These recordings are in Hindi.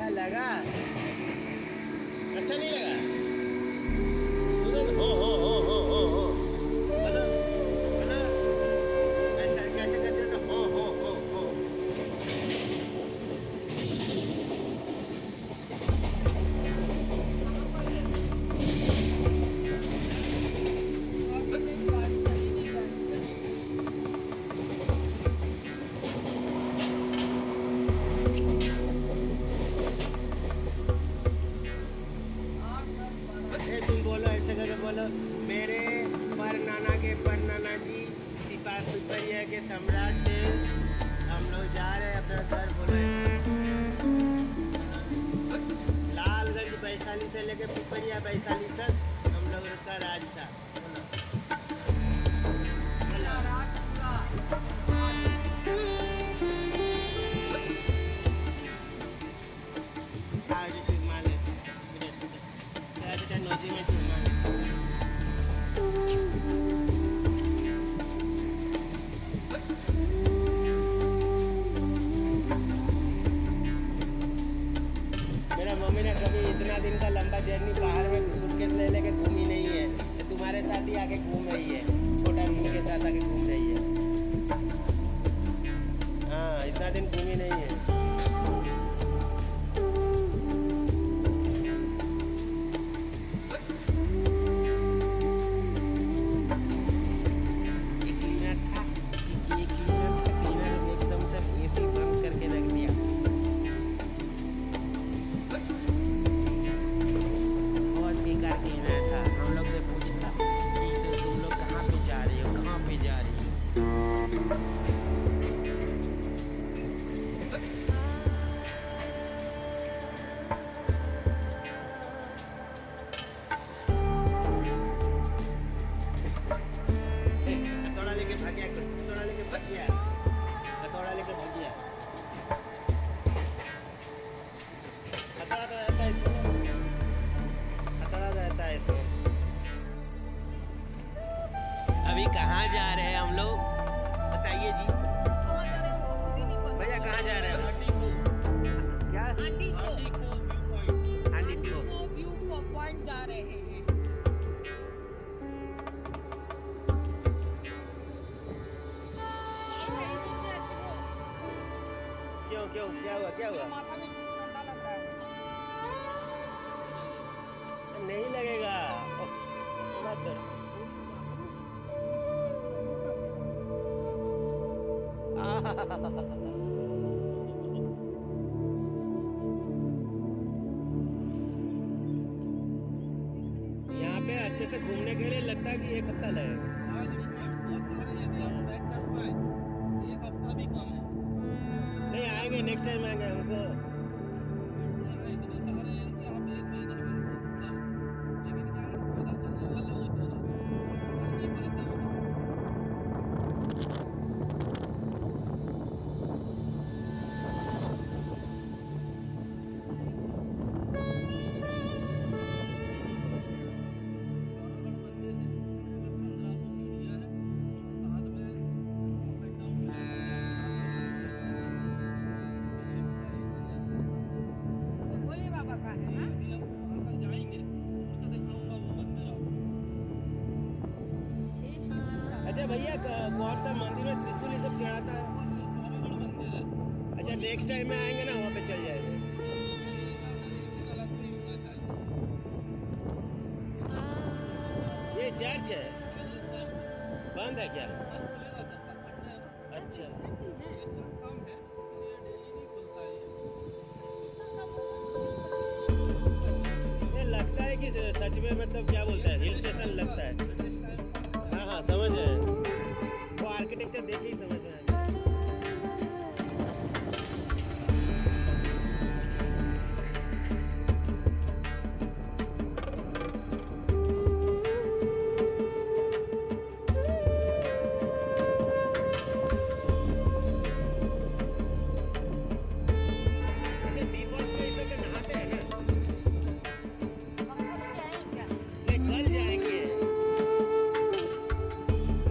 अच्छा लगा? अच्छा नहीं लगा? हो बोलो बोलो। अच्छा कैसे करते हो? हो। कहाँ पर है? गाड़ी नहीं, गाड़ी चली नहीं रही है। आठ दस बारह ए तुम बोलो ऐसे करके बोलो। मेरे पर नाना के पर नाना जी पिपरिया के सम्राट थे। हम लोग जा रहे हैं अपना घर। बोलो लालगंज वैशाली से लेके पिपरिया वैशाली तक हम लोग का राज था। बोलो मेरा राज पूरा संसार में आज चुमा ले बेटा बेटा नोजी में चुमा ले। मेरा मम्मी ने कभी इतना दिन का लंबा जर्नी बाहर में सूटकेस ले लेके घूमी नहीं है। तो तुम्हारे साथ ही आके घूम रही है। छोटा मिनी के साथ आके घूम रही है। हाँ इतना दिन घूमी नहीं है। ये क्लीनर था। ये क्लीनर ने एकदम से एसी बंद करके रख दिया। बहुत बेकार कहना था। हम लोग से पूछा कि तो तुम लोग कहाँ पे जा रहे हो, कहाँ पे जा रही हो? हथौड़ा लेके भागिया, हथौड़ा लेके भागिया, हथौड़ा लेके भागिया। हथौड़ा तो रहता है इसमें, हथौड़ा तो रहता है इसमें। अभी कहाँ जा रहे हैं हम लोग? बताइए जी। कहाँ जा रहे हैं हमको खुद ही नहीं पता। भैया कहाँ जा रहे हैं? क्या? आंटी को आंटी को। व्यू पॉइंट जा रहे हैं। क्यों क्या हुआ क्या हुआ? माथा में ठंडा लग रहा है। नहीं लगेगा। मत डर। यहाँ पे अच्छे से घूमने के लिए लगता है कि 1 हफ्ता लगेगा। आज भी पॉइंट्स बहुत सारे, यदि आप ट्रैक कर पाए तो 1 हफ्ता भी कम है। नहीं आएंगे, नेक्स्ट टाइम आएंगे हमको। पॉइंट्स यहाँ इतने सारे हैं कि आप 1 महीने में बहुत कम, लेकिन क्या है कि पैदल चलने वाले होते हैं ना, चल नहीं पाते हो। मंदिर है, उसमें 1500 सीढ़ियाँ हैं, उसके साथ में अप एंड डाउन भोले बाबा का है ना? यदि आप वहाँ तक जाएंगे दूर से दिखाऊंगा वो मंदिर आपको। अच्छा भैया कौन सा मंदिर में त्रिशूल ये सब चढ़ाता है? ये चौरागढ़ मंदिर है। अच्छा नेक्स्ट टाइम में आएंगे ना, वहाँ पे चल जाएंगे। एक अलग से ही होना चाहिए। ये चर्च है, बंद है क्या? खुलेगा सर, कल संडे है ना। अच्छा सही है। ये सब कम है, इसलिए डेली नहीं खुलता है ये। ये लगता है कि सच में मतलब क्या बोलता है, हिल स्टेशन लगता है। ब्रिटिश टाइम का है। हाँ समझ रहे हैं। वो आर्किटेक्चर देख के ही समझ रहे हैं। अच्छा बी फॉल्स में इस समय नहाते हैं ना? पंखा लेके आए हैं क्या? नहीं कल जाएंगे।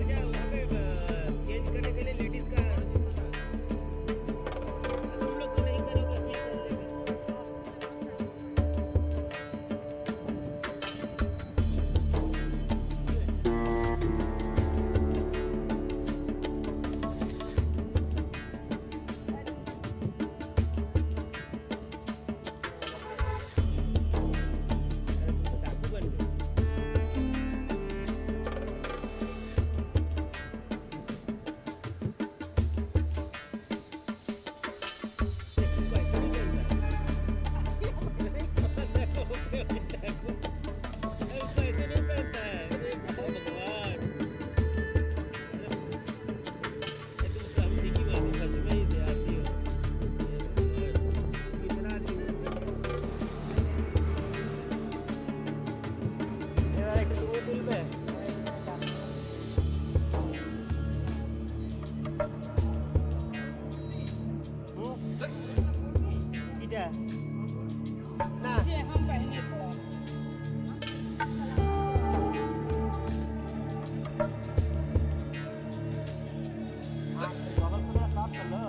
अच्छा वहाँ पे चेंज करने के लिए ना ये हम पहने थोड़ा हाँ, गॉगल को थोड़ा साफ कर लो।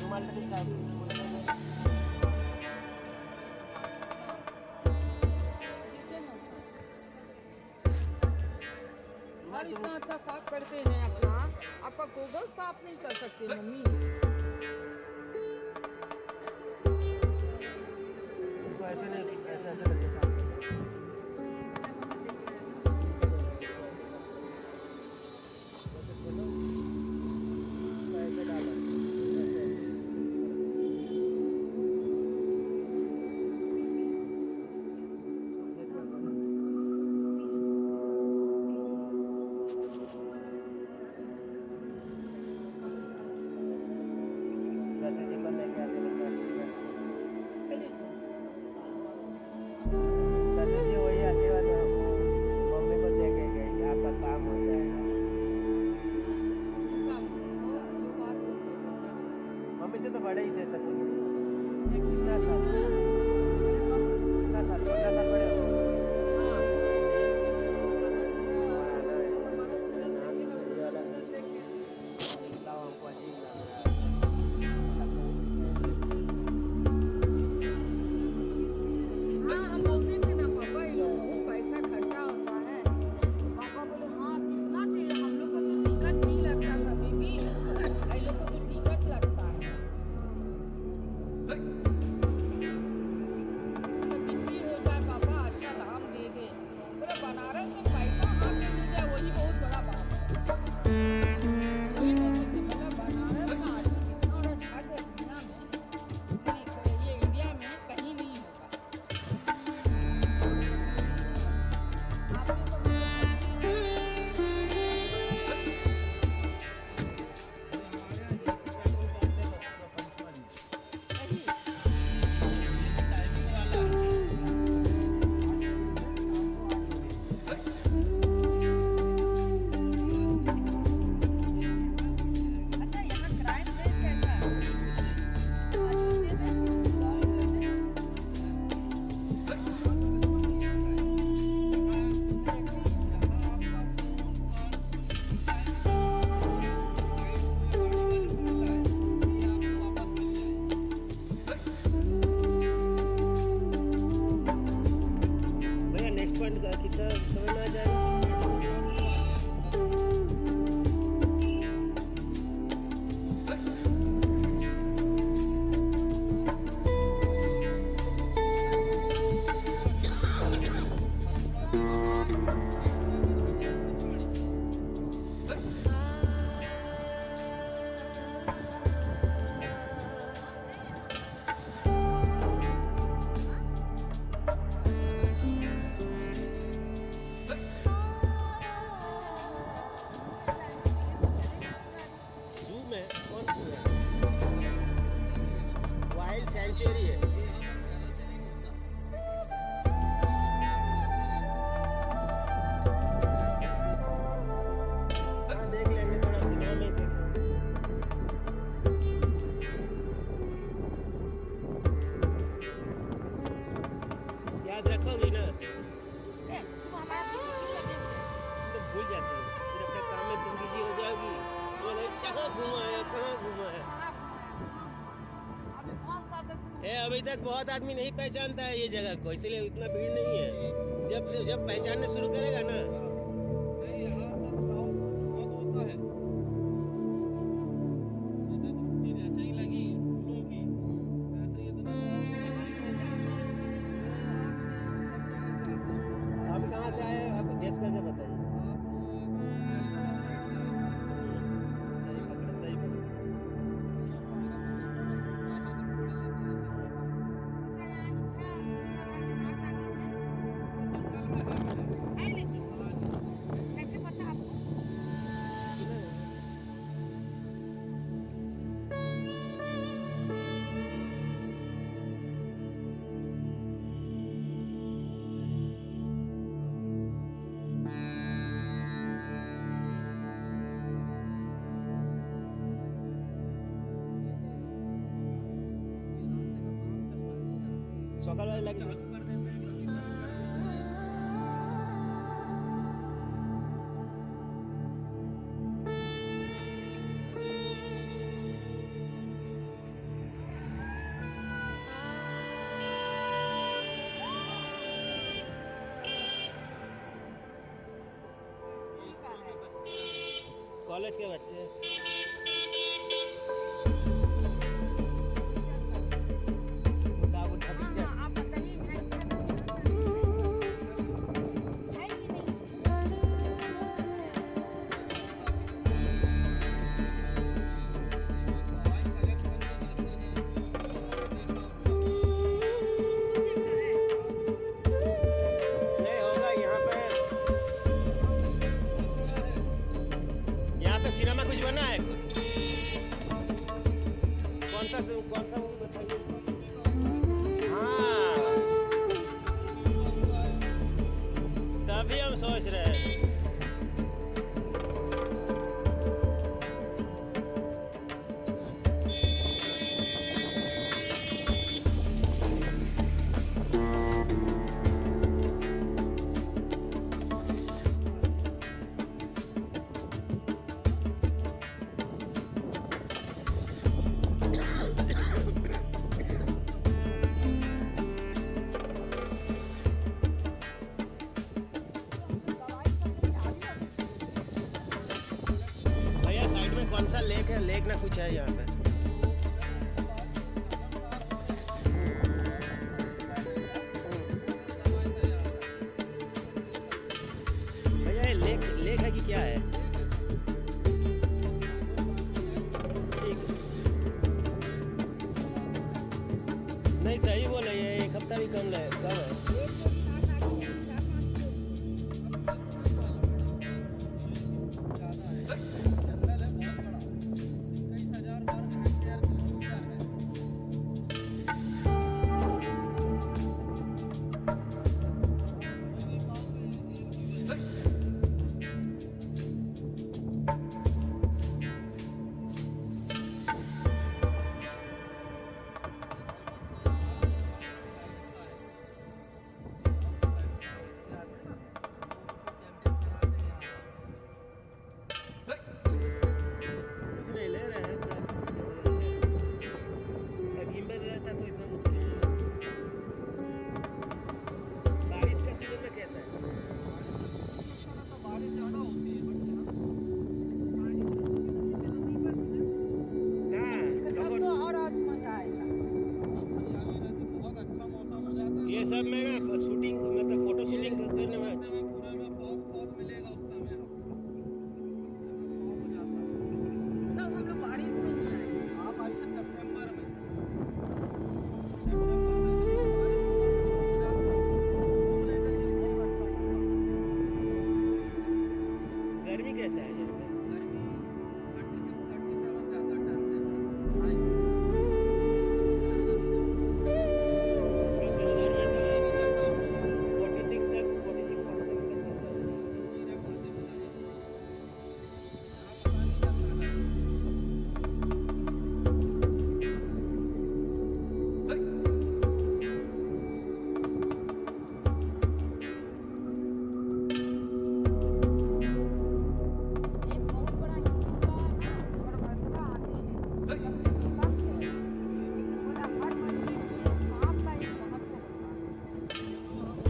रुमाल पे भी साफ और इतना अच्छा साफ करते हैं अपना आपका गूगल साफ नहीं कर सकते मम्मी इसको ऐसे नहीं, ऐसे ऐसे करके साफ करो। ऐसे खोलो, इसको ऐसे डालो, ऐसे ऐसे। चाचा जी को लेके आते हैं, चाचा जी वही आशीर्वाद मम्मी को दे के गई, आपका काम हो जाएगा। जो बात बोलते हैं सच है। मम्मी से तो बड़े ही थे ससुर जी। ये कितना साल, कितना साल, 15 साल बड़े हो। लाओ हमको अजीब लग रहा है। हाँ हम बोलते थे ना पापा ये लोग बहुत पैसा खर्चा होता है पापा बोले हाँ कितना चाहिए हम लोग को तो टिकट नहीं लगता कभी भी ये लोग को तो टिकट लगता है तो बिक्री हो जाए पापा अच्छा दाम दे दे पूरा बनारस में पैसा हाथ में मिल जाए वही बहुत बड़ा बात है वही बोलते थे मतलब बनारस का आदमी कितना बड़ा ठग है दुनिया में ये इंडिया में कहीं नहीं होगा आपने अच्छा यहाँ क्राइम रेट कैसा है आज नीचे में भैया नेक्स्ट पॉइंट का कितना समझ में आ जाएगा? जू में कौन जू है? वाइल्ड सेंचुरी है। हाँ देख लेंगे, थोड़ा सिनेमा में देख याद रखोगी ना? तुम हमारा पीछे क्यों लगे हुए हो? तो भूल जाते हैं, फिर अपने काम में तुम बिजी हो जाओगी। बोले कहाँ घुमा है, कहाँ घुमा है। अभी 5 साल तक तुम अभी तक बहुत आदमी नहीं पहचानता है ये जगह को, इसलिए इतना भीड़ नहीं है। जब जब पहचानना शुरू करेगा ना, नहीं यहाँ सब क्राउड बहुत होता है जैसे छुट्टी जैसे ही लगी स्कूलों की वैसे ही इतना आप कहाँ से आए, आप गेस करके बताइए। सही पकड़े, सही पकड़े। अच्छा यहाँ इच्छा राजनाथ नागिन है लेकिन सकाळवेळी लागेल चालू कर देते हैं कभी चालू कर देते हैं कॉलेज के बच्चे बुढ़ा बुढ़ा पिक्चर आप बताइए भाई है कि नहीं नहीं होगा यहाँ पे सिनेमा कुछ बना है कौन सा मूवी बताइए हाँ तभी हम सोच रहे हैं भैया साइड में कौन सा लेक है लेक ना कुछ है यहाँ पे भैया ये लेक लेक है कि क्या है ठीक नहीं सही बोले ये एक हफ्ता भी कम है जंगल है बहुत बड़ा 21,000 वर्ग हेक्टेयर किलोमीटर है कुछ नहीं ले रहे हैं गिम्बल रहता तो इतना मुश्किल नहीं है। बारिश का सीजन में कैसा है तो बारिश ज़्यादा होती है बट ना तब तो और आज मजा आएगा हरियाली रहती बहुत अच्छा मौसम हो जाता है ये सब में ना शूटिंग मतलब फोटो शूटिंग करने में अच्छा पूरे में फॉग मिलेगा उस समय आपको फॉग हो जाता है तब हम लोग बारिश में ही आए आप आइए सितंबर में गर्मी कैसा है यहाँ पे गर्मी 36-37 ज़्यादा टेम्परेचर एक बहुत बड़ा हिंदू का परंपरा आते हैं जब कि संत है बोला हर मंदिर में सांप का एक महत्व होता है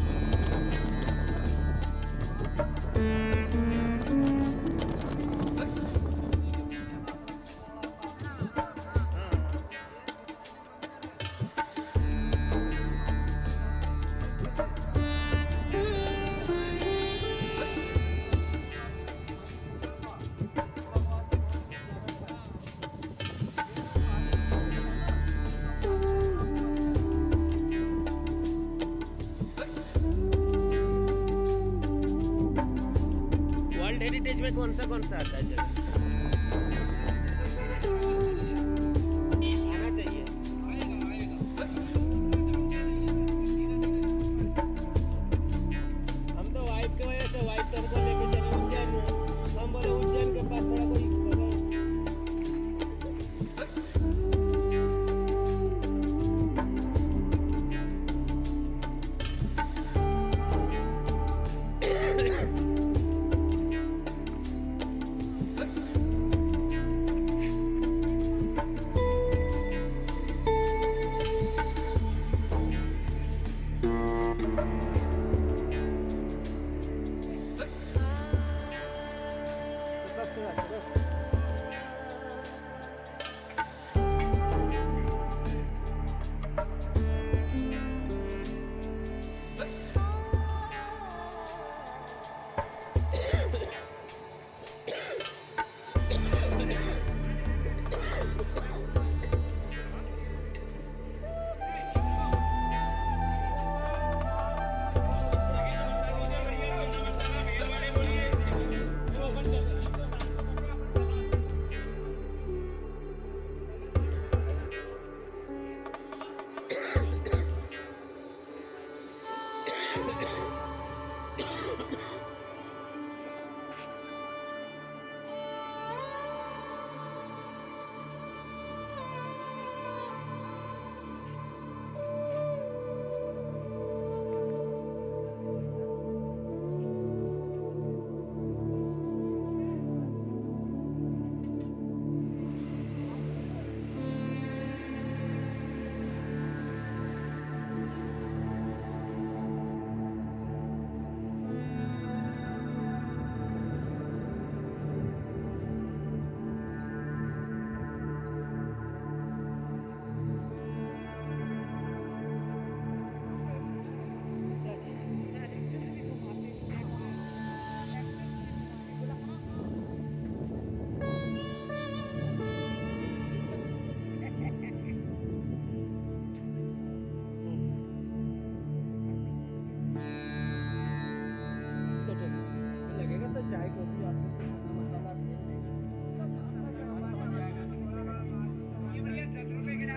वर्ल्ड हेरिटेज में कौन सा आता है जगह आना चाहिए हम तो वाइफ की वजह से वाइफ तो हमको लेके चले उज्जैन में हम बोले उज्जैन के पास थोड़ा कोई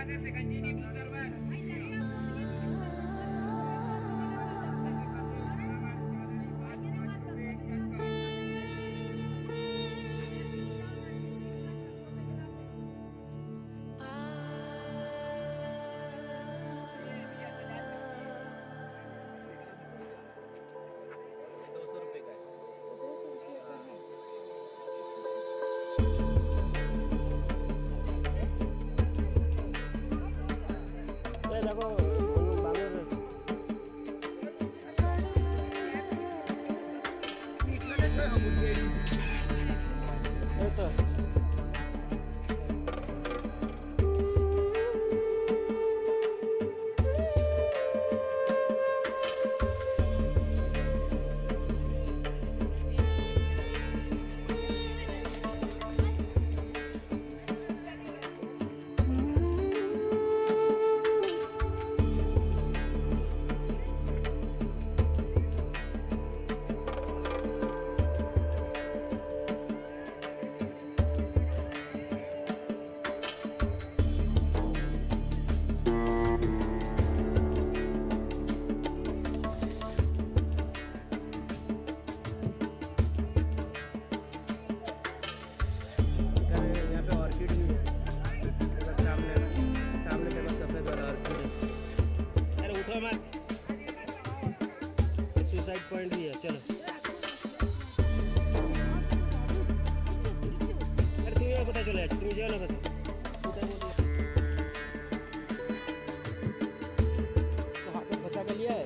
₹200 का है। ये देखो बांग्लादेश ये तो यहाँ पे ऑर्किड भी है। देखो सामने सामने देखो सफेद वाला ऑर्किड है। अरे उठो मत। सुसाइड पॉइंट भी है। चलो अरे तुम्हें पता चले तुम जाओ ना बस तो हाथ में फंसा कर लिया है।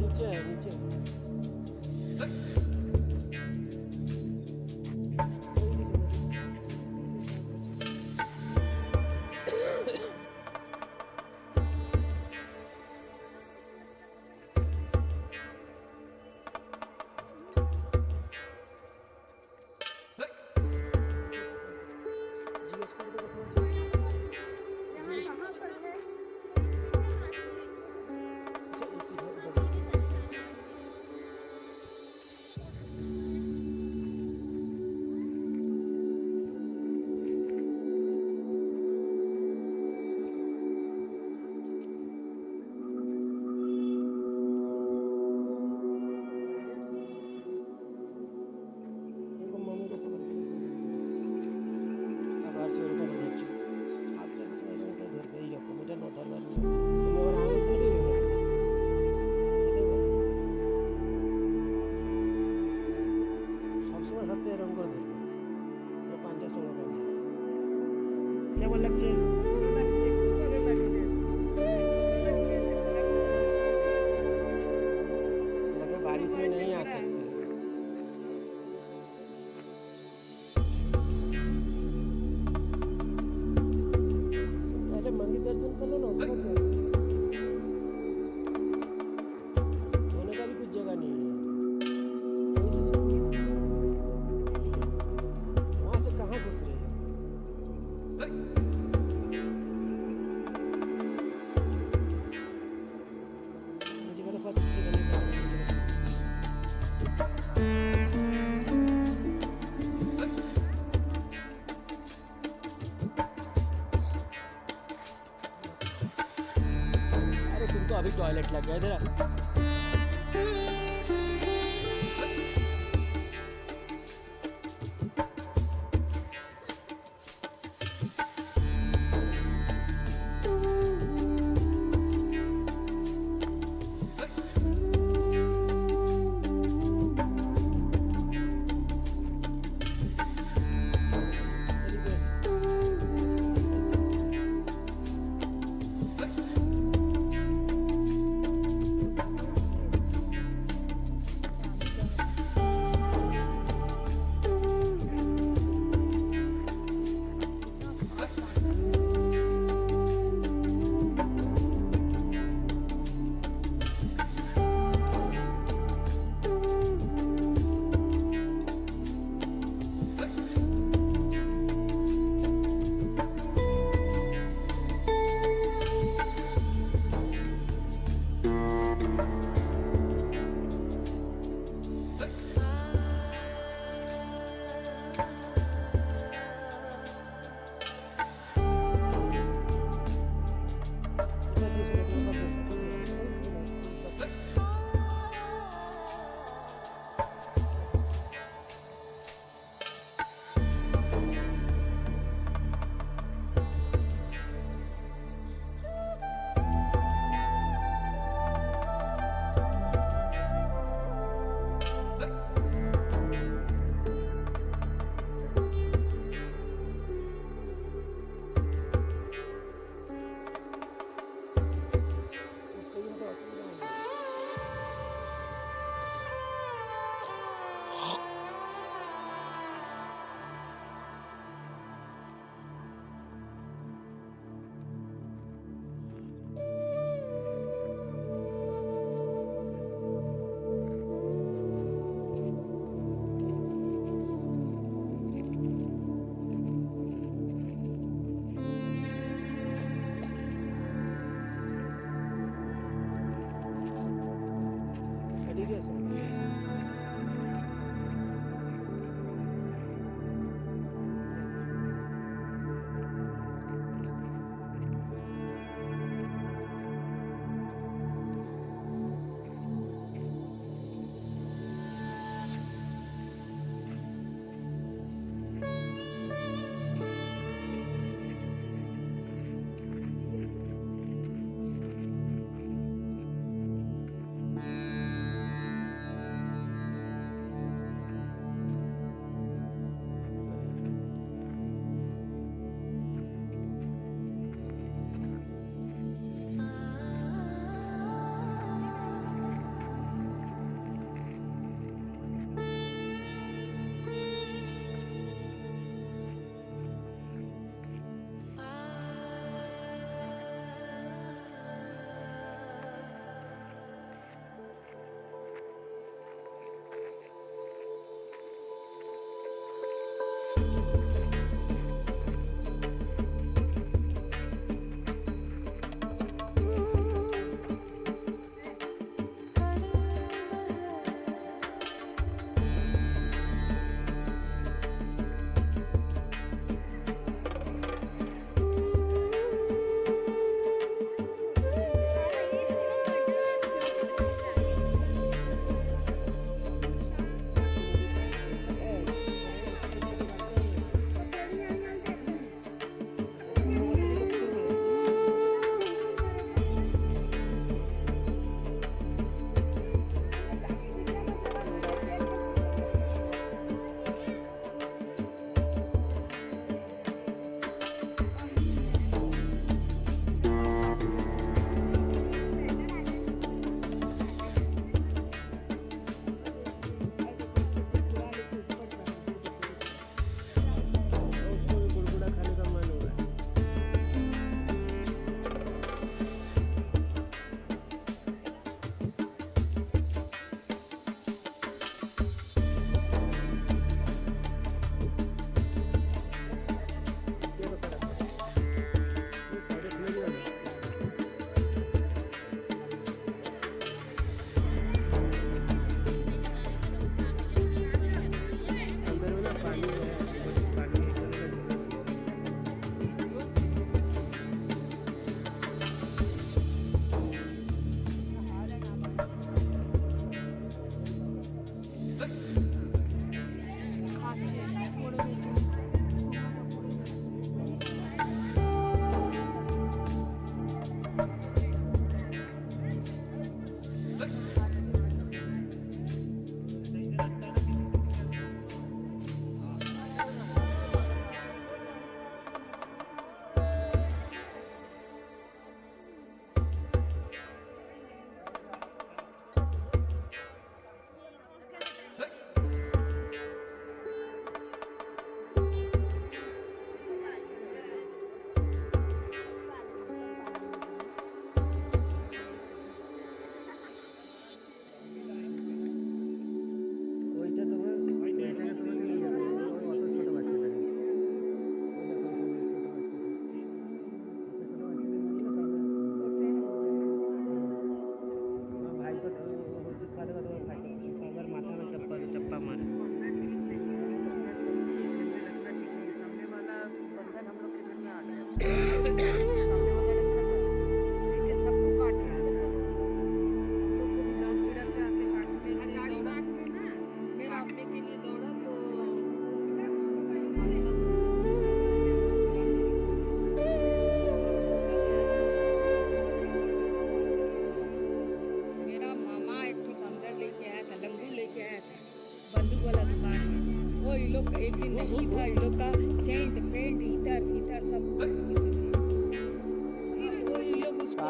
नीचे है नीचे जीएस कोड को थोड़ा यहाँ कहाँ पर है? इसी घर সবসময় হাতে এরকম করে ধরবে পাঞ্জার সঙ্গে পাবে কেমন লাগছে লাগছে, খুব ভালো লাগছে। बारिश में नहीं आ सकते। पहले मंदिर दर्शन कर लो ना उसका क्या होने का भी कुछ जगह नहीं है वहाँ से कहाँ घुस रहे हैं मुझे पता पता किसी को नहीं पता। अरे तुमको अभी टॉयलेट लग गया इधर आ।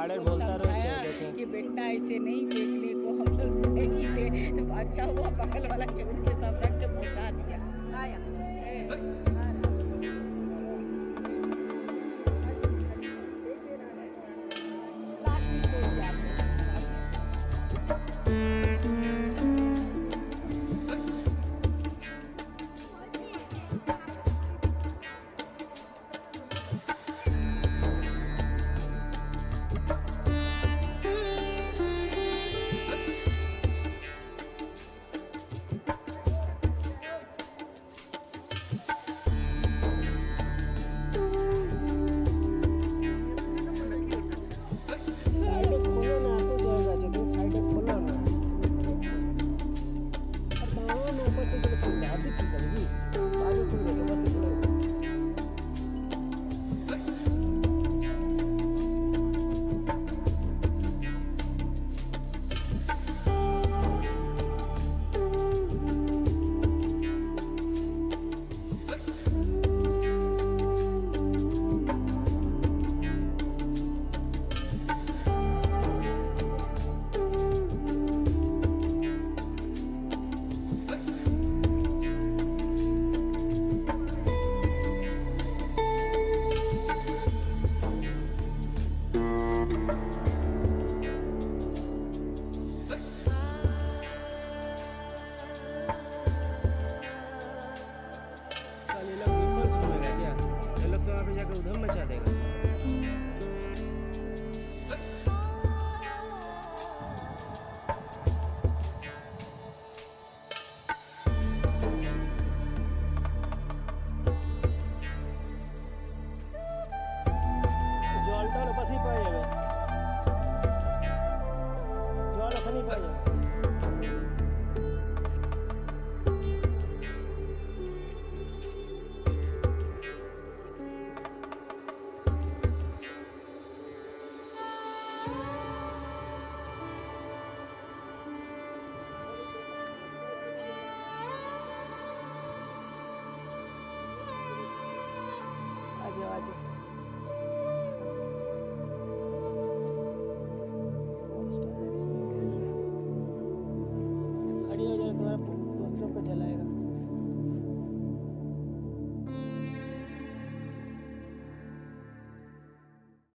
बाड़े उसको बोलता रहो, समझाया देखें। कि बेटा ऐसे नहीं फेंकने को हम लोग नहीं थे। अच्छा हुआ बगल वाला चोर के सब रख के पहुंचा दिया। आया लाठी टूट जाते हैं। সাইডে খোলো না, এত জায়গা আছে, তুমি সাইডে খোলো না। আর দাঁড়াও না, ওপাশে গেলে খুলবে, হাতে কি করবি? আগে খুলবে, ওপাশে খুলে। कल ये लोग ऊपर सुनेगा क्या? ये लोग तो वहाँ पे जाकर उधम मचा देगा। জলটা ওর পাশেই পাওয়া যাবে, জল ওখানেই পাওয়া যাবে। आ जाओ आ जाओ।